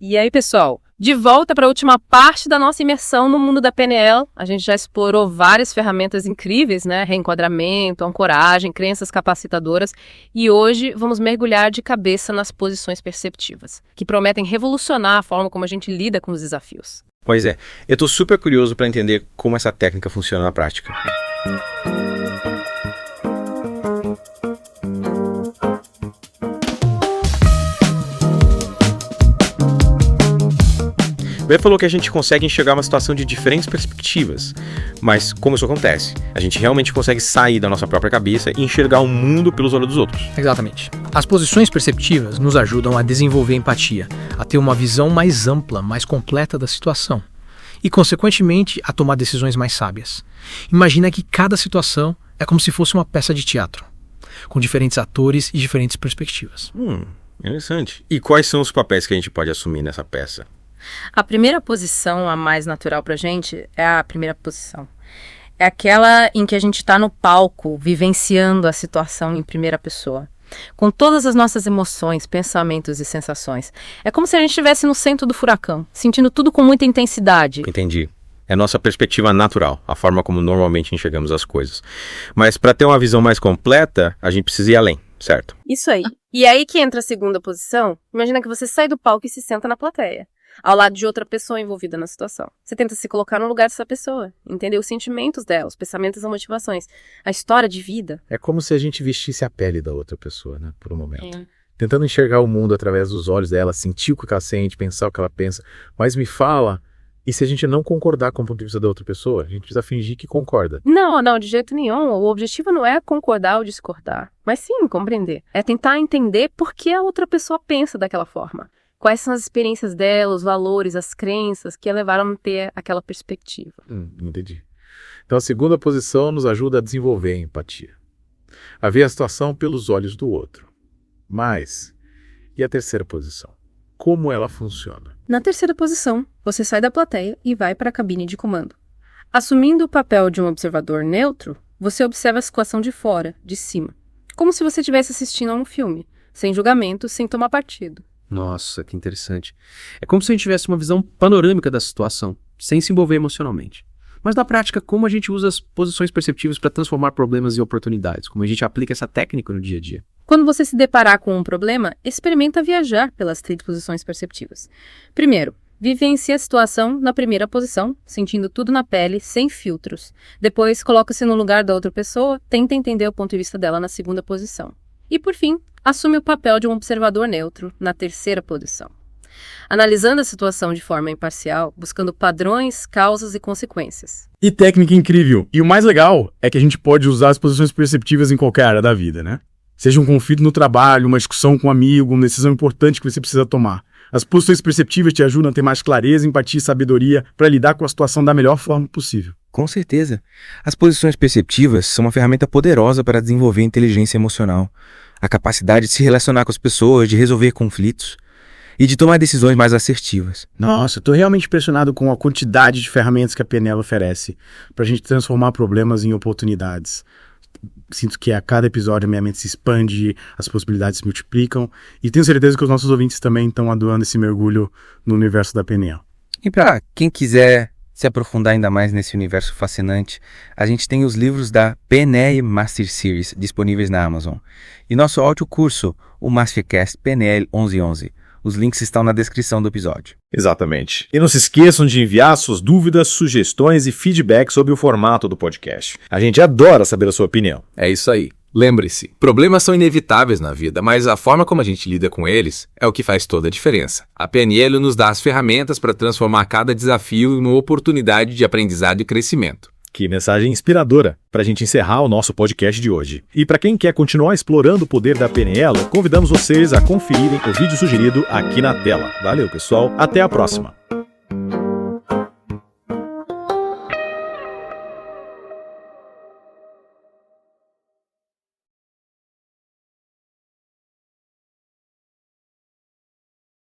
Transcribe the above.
E aí, pessoal, de volta para a última parte da nossa imersão no mundo da PNL. A gente já explorou várias ferramentas incríveis, né? Reenquadramento, ancoragem, crenças capacitadoras. E hoje vamos mergulhar de cabeça nas posições perceptivas, que prometem revolucionar a forma como a gente lida com os desafios. Pois é, eu estou super curioso para entender como essa técnica funciona na prática. O Bé falou que a gente consegue enxergar uma situação de diferentes perspectivas, mas como isso acontece? A gente realmente consegue sair da nossa própria cabeça e enxergar o mundo pelos olhos dos outros. Exatamente. As posições perceptivas nos ajudam a desenvolver empatia, a ter uma visão mais ampla, mais completa da situação e, consequentemente, a tomar decisões mais sábias. Imagina que cada situação é como se fosse uma peça de teatro, com diferentes atores e diferentes perspectivas. Interessante. E quais são os papéis que a gente pode assumir nessa peça? A primeira posição, a mais natural pra gente, é a primeira posição. É aquela em que a gente está no palco, vivenciando a situação em primeira pessoa, com todas as nossas emoções, pensamentos e sensações. É como se a gente estivesse no centro do furacão, sentindo tudo com muita intensidade. Entendi. É a nossa perspectiva natural, a forma como normalmente enxergamos as coisas. Mas para ter uma visão mais completa, a gente precisa ir além, certo? Isso aí. E aí que entra a segunda posição. Imagina que você sai do palco e se senta na plateia, ao lado de outra pessoa envolvida na situação. Você tenta se colocar no lugar dessa pessoa, entender os sentimentos dela, os pensamentos e as motivações, a história de vida. É como se a gente vestisse a pele da outra pessoa, né, por um momento. Tentando enxergar o mundo através dos olhos dela, sentir o que ela sente, pensar o que ela pensa. Mas me fala, e se a gente não concordar com o ponto de vista da outra pessoa? A gente precisa fingir que concorda. Não, de jeito nenhum. O objetivo não é concordar ou discordar, mas sim compreender. É tentar entender por que a outra pessoa pensa daquela forma. Quais são as experiências dela, os valores, as crenças que a levaram a ter aquela perspectiva. Entendi. Então a segunda posição nos ajuda a desenvolver a empatia. A ver a situação pelos olhos do outro. Mas, e a terceira posição? Como ela funciona? Na terceira posição, você sai da plateia e vai para a cabine de comando. Assumindo o papel de um observador neutro, você observa a situação de fora, de cima. Como se você estivesse assistindo a um filme, sem julgamento, sem tomar partido. Nossa, que interessante. É como se a gente tivesse uma visão panorâmica da situação, sem se envolver emocionalmente. Mas na prática, como a gente usa as posições perceptivas para transformar problemas em oportunidades? Como a gente aplica essa técnica no dia a dia? Quando você se deparar com um problema, experimenta viajar pelas 3 posições perceptivas. Primeiro, vivencie a situação na primeira posição, sentindo tudo na pele, sem filtros. Depois, coloca-se no lugar da outra pessoa, tenta entender o ponto de vista dela na segunda posição. E, por fim, assume o papel de um observador neutro na terceira posição. Analisando a situação de forma imparcial, buscando padrões, causas e consequências. E técnica incrível! E o mais legal é que a gente pode usar as posições perceptivas em qualquer área da vida, né? Seja um conflito no trabalho, uma discussão com um amigo, uma decisão importante que você precisa tomar. As posições perceptivas te ajudam a ter mais clareza, empatia e sabedoria para lidar com a situação da melhor forma possível. Com certeza. As posições perceptivas são uma ferramenta poderosa para desenvolver inteligência emocional, a capacidade de se relacionar com as pessoas, de resolver conflitos e de tomar decisões mais assertivas. Nossa, eu tô realmente impressionado com a quantidade de ferramentas que a PNL oferece pra gente transformar problemas em oportunidades. Sinto que a cada episódio a minha mente se expande, as possibilidades se multiplicam e tenho certeza que os nossos ouvintes também estão adorando esse mergulho no universo da PNL. E para quem quiser se aprofundar ainda mais nesse universo fascinante, a gente tem os livros da PNL Master Series disponíveis na Amazon e nosso audiocurso, o Mastercast PNL 1111. Os links estão na descrição do episódio. Exatamente. E não se esqueçam de enviar suas dúvidas, sugestões e feedback sobre o formato do podcast. A gente adora saber a sua opinião. É isso aí. Lembre-se, problemas são inevitáveis na vida, mas a forma como a gente lida com eles é o que faz toda a diferença. A PNL nos dá as ferramentas para transformar cada desafio em uma oportunidade de aprendizado e crescimento. Que mensagem inspiradora para a gente encerrar o nosso podcast de hoje. E para quem quer continuar explorando o poder da PNL, convidamos vocês a conferirem o vídeo sugerido aqui na tela. Valeu, pessoal. Até a próxima.